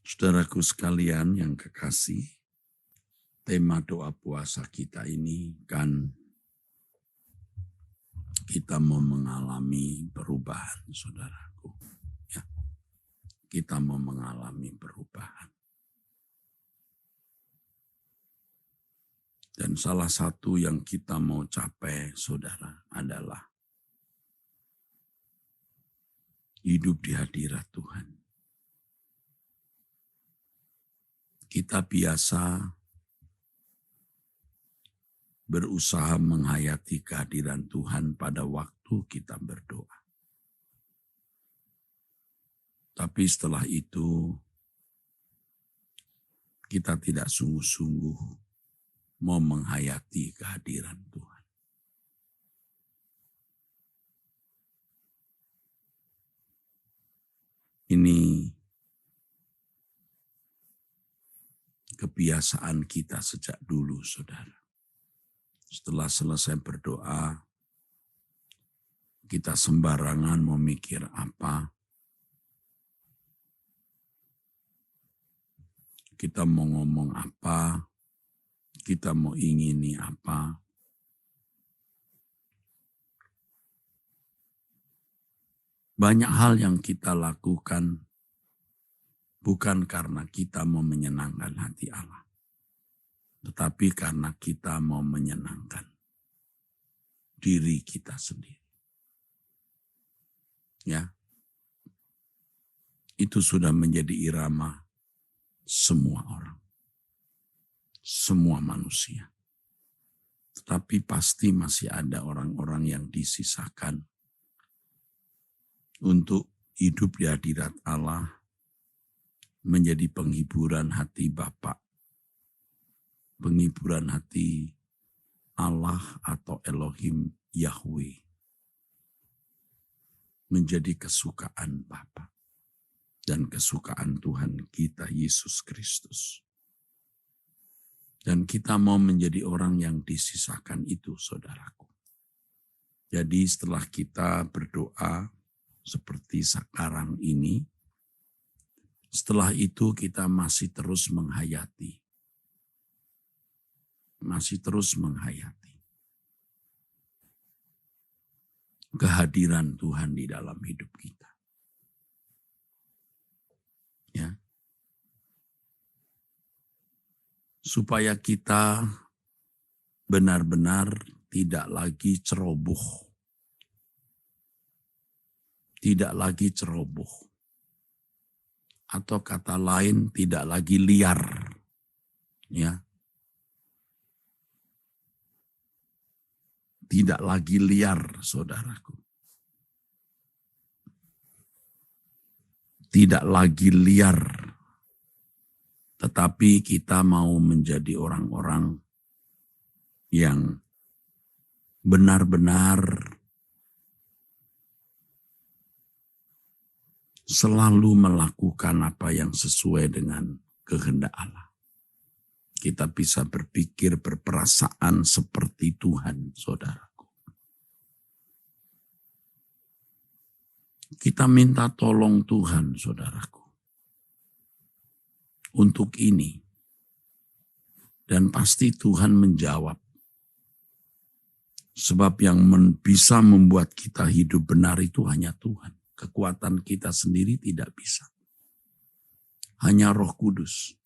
Saudaraku sekalian yang kekasih, tema doa puasa kita ini kan kita mau mengalami perubahan, saudaraku. Ya, kita mau mengalami perubahan. Dan salah satu yang kita mau capai, saudara, adalah hidup di hadirat Tuhan. Kita biasa berusaha menghayati kehadiran Tuhan pada waktu kita berdoa. Tapi setelah itu, kita tidak sungguh-sungguh mau menghayati kehadiran Tuhan. Ini kebiasaan kita sejak dulu, saudara. Setelah selesai berdoa, kita sembarangan mau mikir apa, kita mau ngomong apa, kita mau ingini apa. Banyak hal yang kita lakukan bukan karena kita mau menyenangkan hati Allah, tetapi karena kita mau menyenangkan diri kita sendiri. Ya, itu sudah menjadi irama semua orang, semua manusia. Tetapi pasti masih ada orang-orang yang disisakan untuk hidup di hadirat Allah, menjadi penghiburan hati Bapa, penghiburan hati Allah atau Elohim Yahweh, menjadi kesukaan Bapa dan kesukaan Tuhan kita Yesus Kristus. Dan kita mau menjadi orang yang disisakan itu, saudaraku. Jadi setelah kita berdoa seperti sekarang ini, setelah itu kita masih terus menghayati. Masih terus menghayati kehadiran Tuhan di dalam hidup kita. Ya. Supaya kita benar-benar tidak lagi ceroboh. Tidak lagi ceroboh. Atau kata lain tidak lagi liar. Ya. Tidak lagi liar, saudaraku. Tidak lagi liar. Tetapi kita mau menjadi orang-orang yang benar-benar selalu melakukan apa yang sesuai dengan kehendak Allah. Kita bisa berpikir, berperasaan seperti Tuhan, saudaraku. Kita minta tolong Tuhan, saudaraku, untuk ini. Dan pasti Tuhan menjawab. Sebab yang bisa membuat kita hidup benar itu hanya Tuhan. Kekuatan kita sendiri tidak bisa. Hanya Roh Kudus.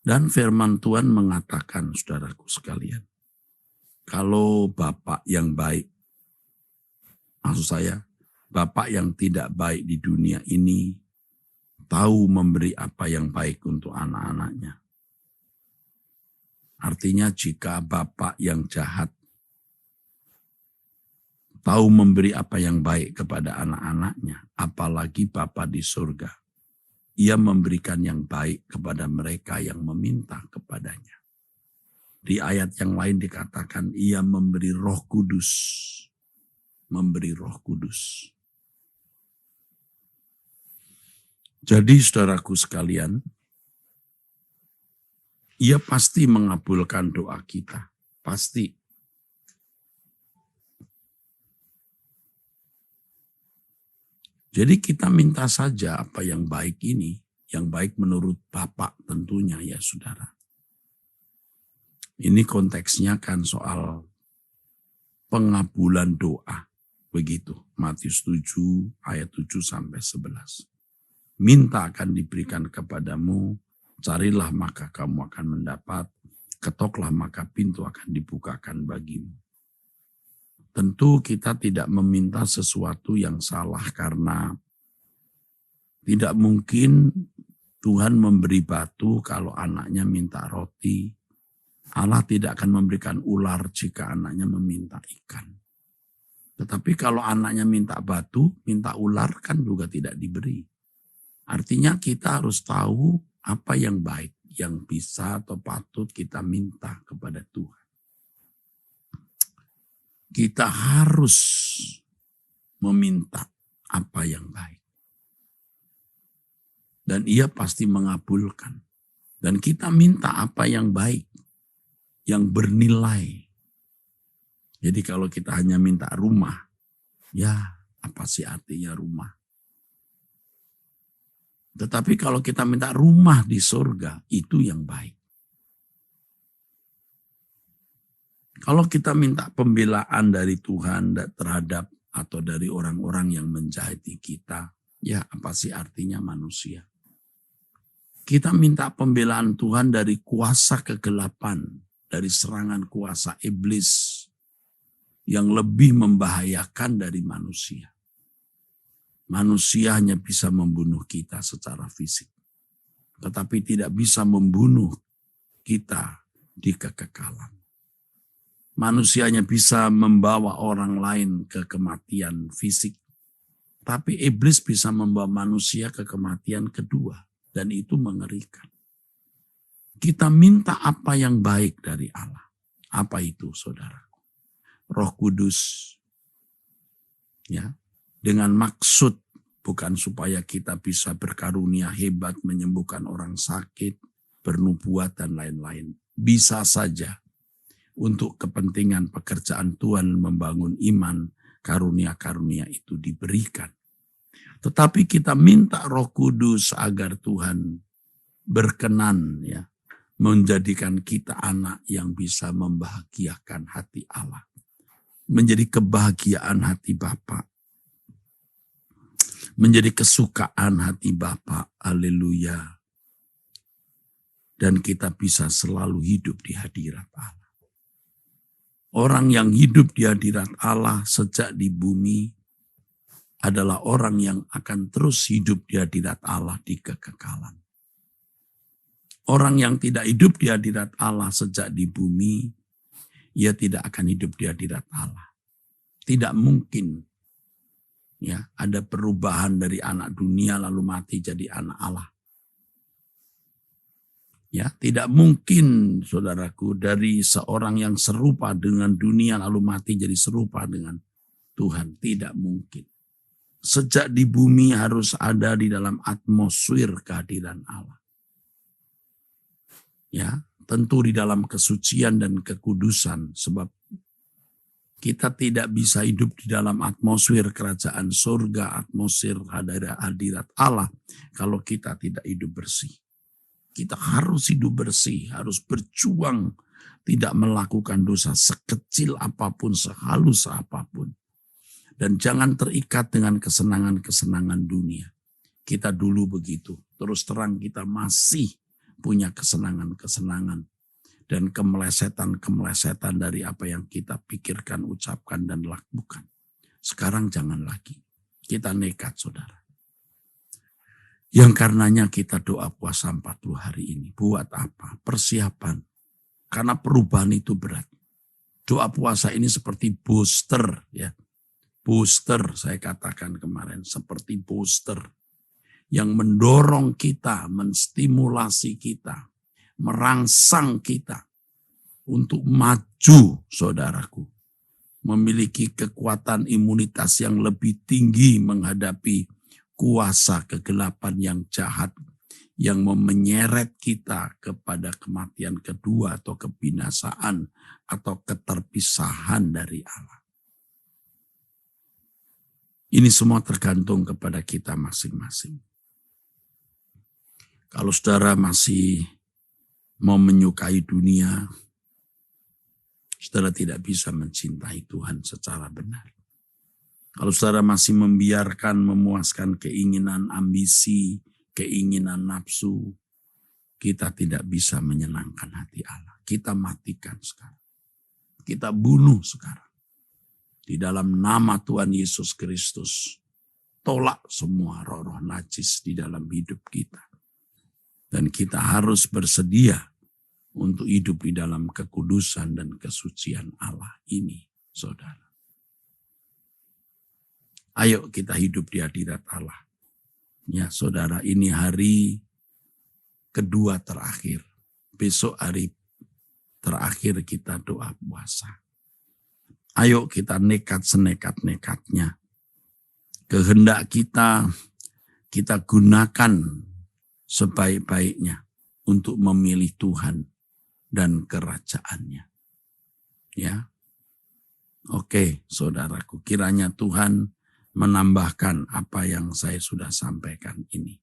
Dan firman Tuhan mengatakan, saudaraku sekalian, kalau Bapak yang baik, maksud saya, Bapak yang tidak baik di dunia ini, tahu memberi apa yang baik untuk anak-anaknya. Artinya jika Bapak yang jahat tahu memberi apa yang baik kepada anak-anaknya, apalagi Bapa di surga. Ia memberikan yang baik kepada mereka yang meminta kepadanya. Di ayat yang lain dikatakan, ia memberi Roh Kudus. Memberi Roh Kudus. Jadi saudaraku sekalian, ia pasti mengabulkan doa kita. Pasti. Jadi kita minta saja apa yang baik ini, Yang baik menurut Bapa tentunya ya saudara. Ini konteksnya kan soal pengabulan doa. Begitu, Matius 7 ayat 7 sampai 11. Minta akan diberikan kepadamu, carilah maka kamu akan mendapat, ketoklah maka pintu akan dibukakan bagimu. Tentu kita tidak meminta sesuatu yang salah karena tidak mungkin Tuhan memberi batu kalau anaknya minta roti. Allah tidak akan memberikan ular jika anaknya meminta ikan. Tetapi kalau anaknya minta batu, minta ular kan juga tidak diberi. Artinya kita harus tahu apa yang baik, yang bisa atau patut kita minta kepada Tuhan. Kita harus meminta apa yang baik. Dan Ia pasti mengabulkan. Dan kita minta apa yang baik, yang bernilai. Jadi kalau kita hanya minta rumah, ya apa sih artinya rumah? Tetapi kalau kita minta rumah di surga, itu yang baik. Kalau kita minta pembelaan dari Tuhan terhadap atau dari orang-orang yang menjahati kita, ya apa sih artinya manusia? Kita minta pembelaan Tuhan dari kuasa kegelapan, dari serangan kuasa iblis yang lebih membahayakan dari manusia. Manusia hanya bisa membunuh kita secara fisik, tetapi tidak bisa membunuh kita di kekekalan. Manusia hanya bisa membawa orang lain ke kematian fisik, tapi iblis bisa membawa manusia ke kematian kedua, dan itu mengerikan. Kita minta apa yang baik dari Allah. Apa itu, saudara? Roh Kudus, ya, dengan maksud bukan supaya kita bisa berkarunia hebat menyembuhkan orang sakit, bernubuat dan lain-lain. Bisa saja untuk kepentingan pekerjaan Tuhan membangun iman, karunia-karunia itu diberikan. Tetapi kita minta Roh Kudus agar Tuhan berkenan ya menjadikan kita anak yang bisa membahagiakan hati Allah. Menjadi kebahagiaan hati Bapa. Menjadi kesukaan hati Bapa. Haleluya. Dan kita bisa selalu hidup di hadirat Allah. Orang yang hidup di hadirat Allah sejak di bumi adalah orang yang akan terus hidup di hadirat Allah di kekekalan. Orang yang tidak hidup di hadirat Allah sejak di bumi, ia tidak akan hidup di hadirat Allah. Tidak mungkin ya ada perubahan dari anak dunia lalu mati jadi anak Allah. Ya, tidak mungkin saudaraku dari seorang yang serupa dengan dunia lalu mati jadi serupa dengan Tuhan. Tidak mungkin. Sejak di bumi harus ada di dalam atmosfer kehadiran Allah. Ya, tentu di dalam kesucian dan kekudusan sebab kita tidak bisa hidup di dalam atmosfer kerajaan surga, atmosfer hadirat Allah kalau kita tidak hidup bersih. Kita harus hidup bersih, harus berjuang tidak melakukan dosa sekecil apapun, sehalus apapun. Dan jangan terikat dengan kesenangan-kesenangan dunia. Kita dulu begitu, terus terang kita masih punya kesenangan-kesenangan. Dan kemelesetan-kemelesetan dari apa yang kita pikirkan, ucapkan, dan lakukan. Sekarang jangan lagi. Kita nekat, saudara. Yang karenanya kita doa puasa 40 hari ini. Buat apa? Persiapan. Karena perubahan itu berat. Doa puasa ini seperti booster. Ya. Booster, saya katakan kemarin. Seperti booster. Yang mendorong kita, menstimulasi kita. Merangsang kita untuk maju, saudaraku. Memiliki kekuatan imunitas yang lebih tinggi menghadapi kuasa kegelapan yang jahat yang menyeret kita kepada kematian kedua atau kebinasaan atau keterpisahan dari Allah. Ini semua tergantung kepada kita masing-masing. Kalau saudara masih mau menyukai dunia, saudara tidak bisa mencintai Tuhan secara benar. Kalau saudara masih membiarkan memuaskan keinginan ambisi, keinginan nafsu, kita tidak bisa menyenangkan hati Allah. Kita matikan sekarang. Kita bunuh sekarang. Di dalam nama Tuhan Yesus Kristus, tolak semua roh-roh najis di dalam hidup kita. Dan kita harus bersedia untuk hidup di dalam kekudusan dan kesucian Allah ini, saudara. Ayo kita hidup di hadirat Allah. Ya saudara, ini hari kedua terakhir. Besok hari terakhir kita doa puasa. Ayo kita nekat senekat-nekatnya. Kehendak kita gunakan sebaik-baiknya untuk memilih Tuhan dan kerajaannya. Ya. Oke, saudaraku, kiranya Tuhan menambahkan apa yang saya sudah sampaikan ini.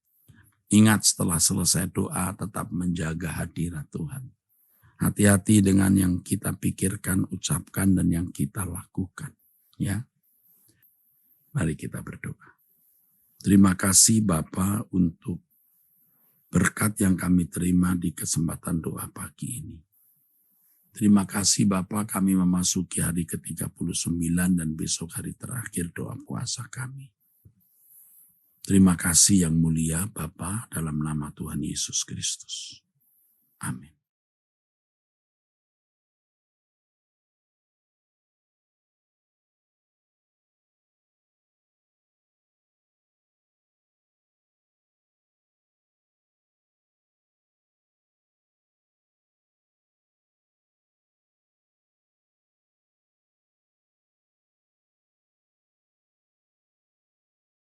Ingat, setelah selesai doa tetap menjaga hadirat Tuhan. Hati-hati dengan yang kita pikirkan, ucapkan, dan yang kita lakukan. Ya. Mari kita berdoa. Terima kasih Bapa untuk berkat yang kami terima di kesempatan doa pagi ini. Terima kasih Bapa, kami memasuki hari ke-39 dan besok hari terakhir doa puasa kami. Terima kasih yang mulia Bapa, dalam nama Tuhan Yesus Kristus. Amin.